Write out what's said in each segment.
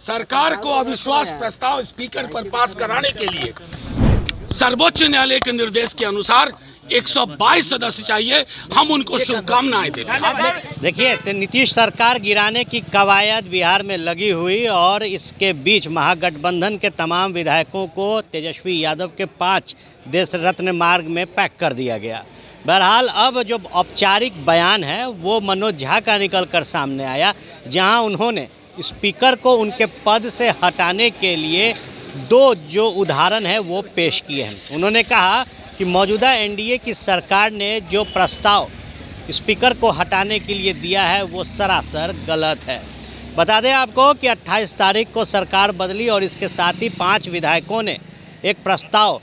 सरकार को अविश्वास प्रस्ताव स्पीकर पर पास कराने के लिए सर्वोच्च न्यायालय के निर्देश के अनुसार 122 सदस्य चाहिए। हम उनको शुभकामनाएं देते हैं। देखिए, नीतीश सरकार गिराने की कवायद बिहार में लगी हुई और इसके बीच महागठबंधन के तमाम विधायकों को तेजस्वी यादव के 5 देश रत्न मार्ग में पैक कर दिया गया। बहरहाल अब जो औपचारिक बयान है वो मनोज झा का निकल कर सामने आया, जहां उन्होंने स्पीकर को उनके पद से हटाने के लिए 2 जो उदाहरण है वो पेश किए हैं। उन्होंने कहा कि मौजूदा एनडीए की सरकार ने जो प्रस्ताव स्पीकर को हटाने के लिए दिया है वो सरासर गलत है। बता दें आपको कि 28 तारीख को सरकार बदली और इसके साथ ही 5 विधायकों ने एक प्रस्ताव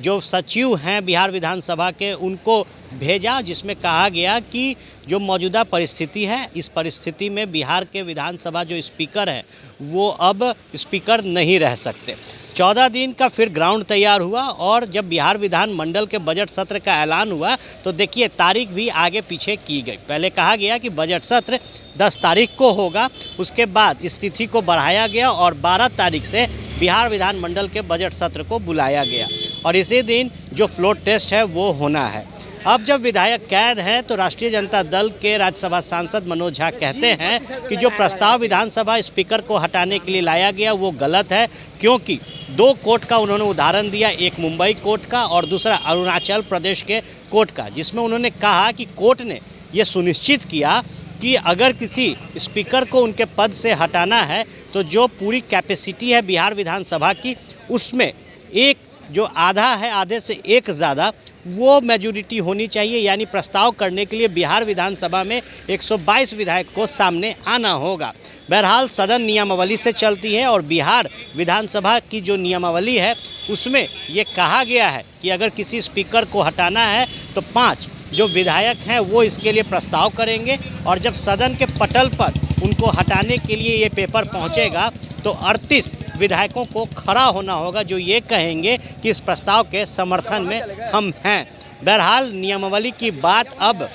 जो सचिव हैं बिहार विधानसभा के उनको भेजा, जिसमें कहा गया कि जो मौजूदा परिस्थिति है इस परिस्थिति में बिहार के विधानसभा जो स्पीकर है वो अब स्पीकर नहीं रह सकते। 14 दिन का फिर ग्राउंड तैयार हुआ और जब बिहार विधानमंडल के बजट सत्र का ऐलान हुआ तो देखिए तारीख भी आगे पीछे की गई। पहले कहा गया कि बजट सत्र 10 तारीख को होगा, उसके बाद इस तिथि को बढ़ाया गया और 12 तारीख से बिहार विधानमंडल के बजट सत्र को बुलाया गया और इसी दिन जो फ्लोर टेस्ट है वो होना है। अब जब विधायक कैद हैं तो राष्ट्रीय जनता दल के राज्यसभा सांसद मनोज झा कहते हैं कि जो प्रस्ताव विधानसभा स्पीकर को हटाने के लिए लाया गया वो गलत है, क्योंकि 2 कोर्ट का उन्होंने उदाहरण दिया, एक मुंबई कोर्ट का और दूसरा अरुणाचल प्रदेश के कोर्ट का, जिसमें उन्होंने कहा कि कोर्ट ने ये सुनिश्चित किया कि अगर किसी स्पीकर को उनके पद से हटाना है तो जो पूरी कैपेसिटी है बिहार विधानसभा की उसमें एक जो आधा है, आधे से एक ज़्यादा वो मेजॉरिटी होनी चाहिए, यानी प्रस्ताव करने के लिए बिहार विधानसभा में 122 विधायक को सामने आना होगा। बहरहाल सदन नियमावली से चलती है और बिहार विधानसभा की जो नियमावली है उसमें ये कहा गया है कि अगर किसी स्पीकर को हटाना है तो 5 जो विधायक हैं वो इसके लिए प्रस्ताव करेंगे और जब सदन के पटल पर उनको हटाने के लिए ये पेपर पहुंचेगा तो 38 विधायकों को खड़ा होना होगा जो ये कहेंगे कि इस प्रस्ताव के समर्थन में हम हैं। बहरहाल नियमावली की बात अब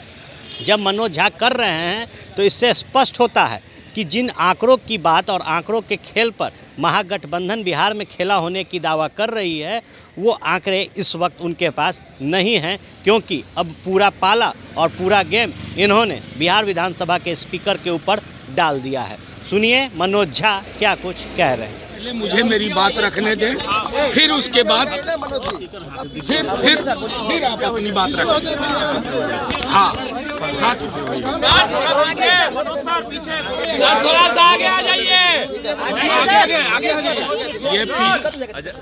जब मनोज झा कर रहे हैं तो इससे स्पष्ट होता है कि जिन आंकड़ों की बात और आंकड़ों के खेल पर महागठबंधन बिहार में खेला होने की दावा कर रही है वो आंकड़े इस वक्त उनके पास नहीं हैं, क्योंकि अब पूरा पाला और पूरा गेम इन्होंने बिहार विधानसभा के स्पीकर के ऊपर डाल दिया है। सुनिए मनोज झा क्या कुछ कह रहे हैं। पहले मुझे मेरी बात रखने दें, फिर उसके बाद फिर आप अपनी बात रखें। हाँ, थोड़ा सा आगे आ जाइए।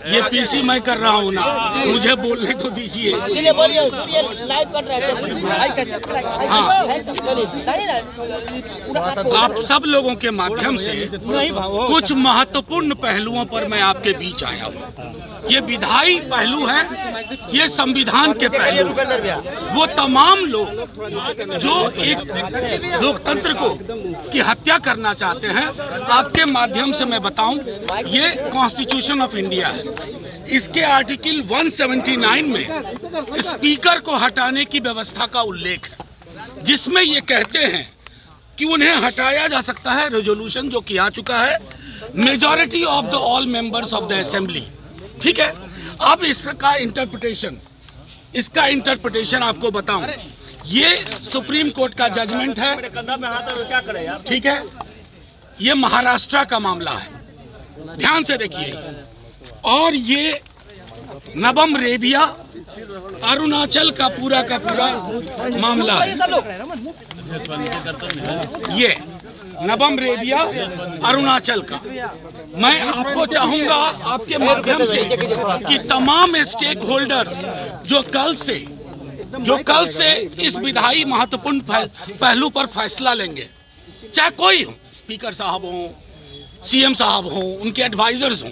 ये पीसी मैं कर रहा हूँ ना, मुझे बोलने तो दीजिए। आप सब लोगों के माध्यम से कुछ महत्वपूर्ण पहलुओं पर मैं आपके बीच आया हूँ। ये विधायी पहलू है, ये संविधान के पहलू है। वो तमाम लोग जो एक लोकतंत्र को की हत्या करना चाहते हैं, आपके माध्यम से मैं बताऊं, ये कॉन्स्टिट्यूशन ऑफ इंडिया है। इसके आर्टिकल 179 में स्पीकर को हटाने की व्यवस्था का उल्लेख है, जिसमें ये कहते हैं कि उन्हें हटाया जा सकता है, रेजोल्यूशन जो किया चुका है, majority of the all members of the assembly. ठीक है, अब इसका इंटरप्रिटेशन आपको बताऊं, ये सुप्रीम कोर्ट का जजमेंट है। ठीक है, ये महाराष्ट्र का मामला है, ध्यान से देखिए, और ये नबम रेबिया अरुणाचल का पूरा मामला है। ये नबम रेबिया अरुणाचल का। मैं आपको चाहूंगा आपके माध्यम से कि तमाम स्टेक होल्डर्स जो कल से इस विधायी महत्वपूर्ण पहलू पर फैसला लेंगे, चाहे कोई हो, स्पीकर साहब हो, सीएम साहब हो, उनके एडवाइजर्स हो,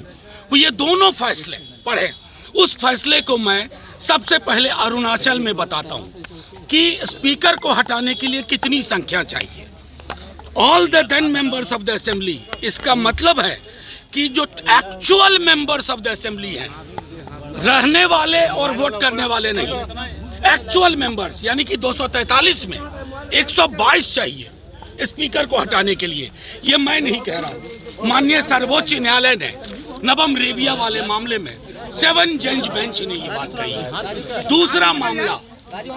वो ये दोनों फैसले पढ़े। उस फैसले को मैं सबसे पहले अरुणाचल में बताता हूं कि स्पीकर को हटाने के लिए कितनी संख्या चाहिए। All the 10 members of the assembly, इसका मतलब है कि जो actual members of the assembly हैं, रहने वाले और वोट करने वाले नहीं, एक्चुअल मेंबर्स, यानी कि 243 में 122 चाहिए। स्पीकर को हटाने के लिए। ये मैं नहीं कह रहा हूँ, माननीय सर्वोच्च न्यायालय ने नबम रेबिया वाले मामले में 7 जज बेंच ने ये बात कही है। दूसरा मामला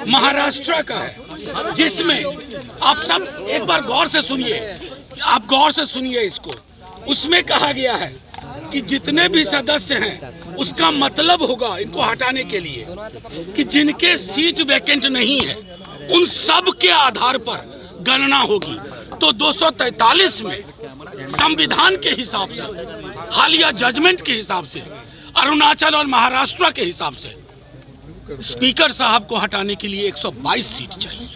महाराष्ट्र का है, जिसमें आप सब एक बार गौर से सुनिए, आप गौर से सुनिए इसको। उसमें कहा गया है कि जितने भी सदस्य हैं उसका मतलब होगा इनको हटाने के लिए कि जिनके सीट वैकेंट नहीं है उन सब के आधार पर गणना होगी। तो 243 में संविधान के हिसाब से, हालिया जजमेंट के हिसाब से, अरुणाचल और महाराष्ट्र के हिसाब से स्पीकर साहब को हटाने के लिए 122 सीट चाहिए।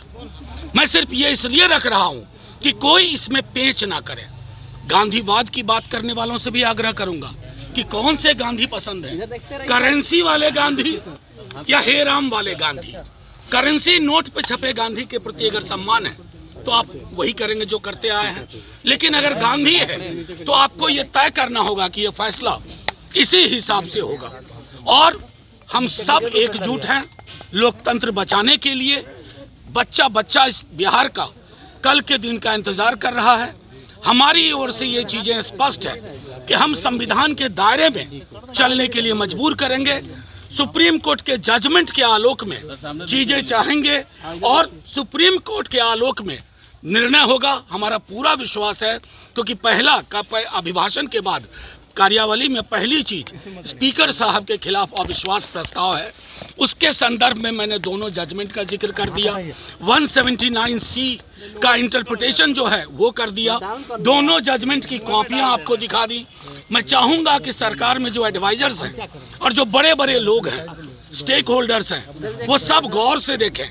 मैं सिर्फ ये इसलिए रख रहा हूं कि कोई इसमें पेच ना करे। गांधीवाद की बात करने वालों से भी आग्रह करूंगा कि कौन से गांधी पसंद है, करेंसी वाले गांधी या हे राम वाले गांधी। करेंसी नोट पे छपे गांधी के प्रति अगर सम्मान है तो आप वही करेंगे जो करते आए हैं, लेकिन अगर गांधी है तो आपको ये तय करना होगा कि ये फैसला इसी हिसाब से होगा। और हम सब एकजुट हैं लोकतंत्र बचाने के लिए। बच्चा बच्चा इस बिहार का कल के दिन का इंतजार कर रहा है। हमारी ओर से ये चीजें स्पष्ट है कि हम संविधान के दायरे में चलने के लिए मजबूर करेंगे। सुप्रीम कोर्ट के जजमेंट के आलोक में चीजें चाहेंगे और सुप्रीम कोर्ट के आलोक में निर्णय होगा। हमारा पूरा विश्वास है, क्योंकि पहला अभिभाषण के बाद कार्यावली में पहली चीज स्पीकर साहब के खिलाफ अविश्वास प्रस्ताव है। उसके संदर्भ में मैंने दोनों जजमेंट का जिक्र कर दिया, 179C का इंटरप्रिटेशन जो है वो कर दिया। दोनों जजमेंट की कॉपियां आपको दिखा दी। मैं चाहूंगा कि सरकार में जो एडवाइजर्स हैं और जो बड़े बड़े लोग हैं, स्टेक होल्डर्स हैं, वो सब गौर से देखें,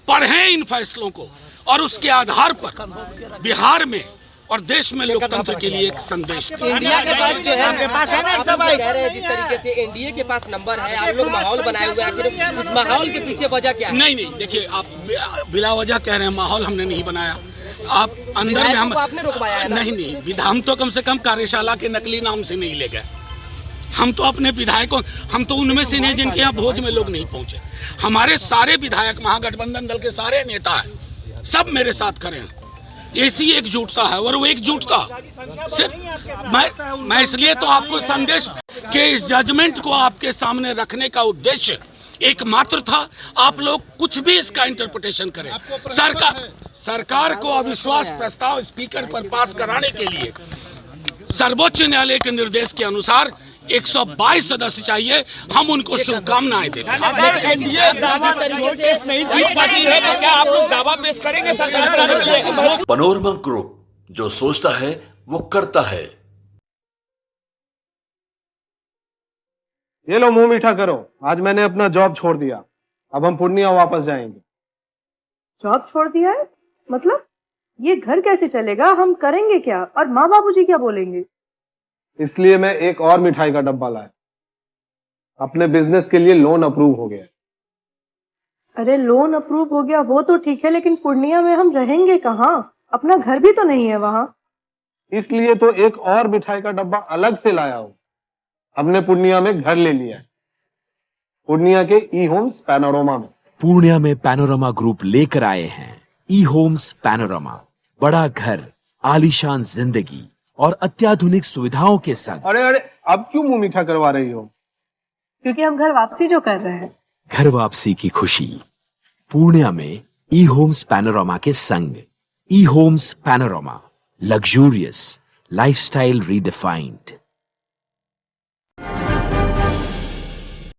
पढ़ें इन फैसलों को और उसके आधार पर बिहार में और देश में लोकतंत्र के लिए एक संदेश। इंडिया के पास जो है, आपके पास है ना, सब कह रहे हैं जिस तरीके से एनडीए के पास नंबर है, आप लोग माहौल बनाए हुए हैं, आखिर इस माहौल के पीछे वजह क्या है? नहीं, देखिए, आप बिला वजह कह रहे हैं, माहौल हमने नहीं बनाया। आप अंदर में हम आपने रुकवाया है? नहीं, हम तो कम से कम कार्यशाला के नकली नाम से नहीं ले गए। हम तो अपने विधायकों, हम तो उनमें से नहीं जिनके यहाँ भोज में लोग नहीं पहुंचे। हमारे सारे विधायक, महागठबंधन दल के सारे नेता हैं, सब मेरे साथ खड़े हैं। ऐसी एकजुटता है और वो एकजुटता सिर्फ मैं इसलिए तो आपको संदेश के इस जजमेंट को आपके सामने रखने का उद्देश्य एकमात्र था। आप लोग कुछ भी इसका इंटरप्रिटेशन करें। सरकार को अविश्वास प्रस्ताव स्पीकर पर पास कराने के लिए सर्वोच्च न्यायालय के निर्देश के अनुसार 122 सदस्य चाहिए। हम उनको शुभकामनाएं देते हैं। अगर एनडीए नहीं जीत पाती है तो क्या आप लोग दावा पेश करेंगे सरकार बनाने के लिए? पैनोरमा ग्रुप, जो सोचता है वो करता है। ये लो, मुंह मीठा करो। आज मैंने अपना जॉब छोड़ दिया, अब हम पूर्णिया वापस जाएंगे। जॉब छोड़ दिया है? मतलब ये घर कैसे चलेगा? हम करेंगे क्या? और माँ बाबूजी क्या बोलेंगे? इसलिए मैं एक और मिठाई का डब्बा लाया। अपने बिजनेस के लिए लोन अप्रूव हो गया। अरे लोन अप्रूव हो गया वो तो ठीक है, लेकिन पूर्णिया में हम रहेंगे कहाँ? अपना घर भी तो नहीं है वहाँ। इसलिए तो एक और मिठाई का डब्बा अलग से लाया हूँ। हमने पूर्णिया में घर ले लिया है, पूर्णिया के ई होम्स पैनोरमा में। पूर्णिया में पैनोरमा ग्रुप लेकर आए हैं ई होम्स पैनोरमा। बड़ा घर, आलीशान जिंदगी और अत्याधुनिक सुविधाओं के संग। अरे अब क्यों मुंह मीठा करवा रही हो? क्योंकि हम घर वापसी जो कर रहे हैं। घर वापसी की खुशी पूर्णिया में ई होम्स पैनोरमा के संग। E homes panorama, luxurious lifestyle redefined.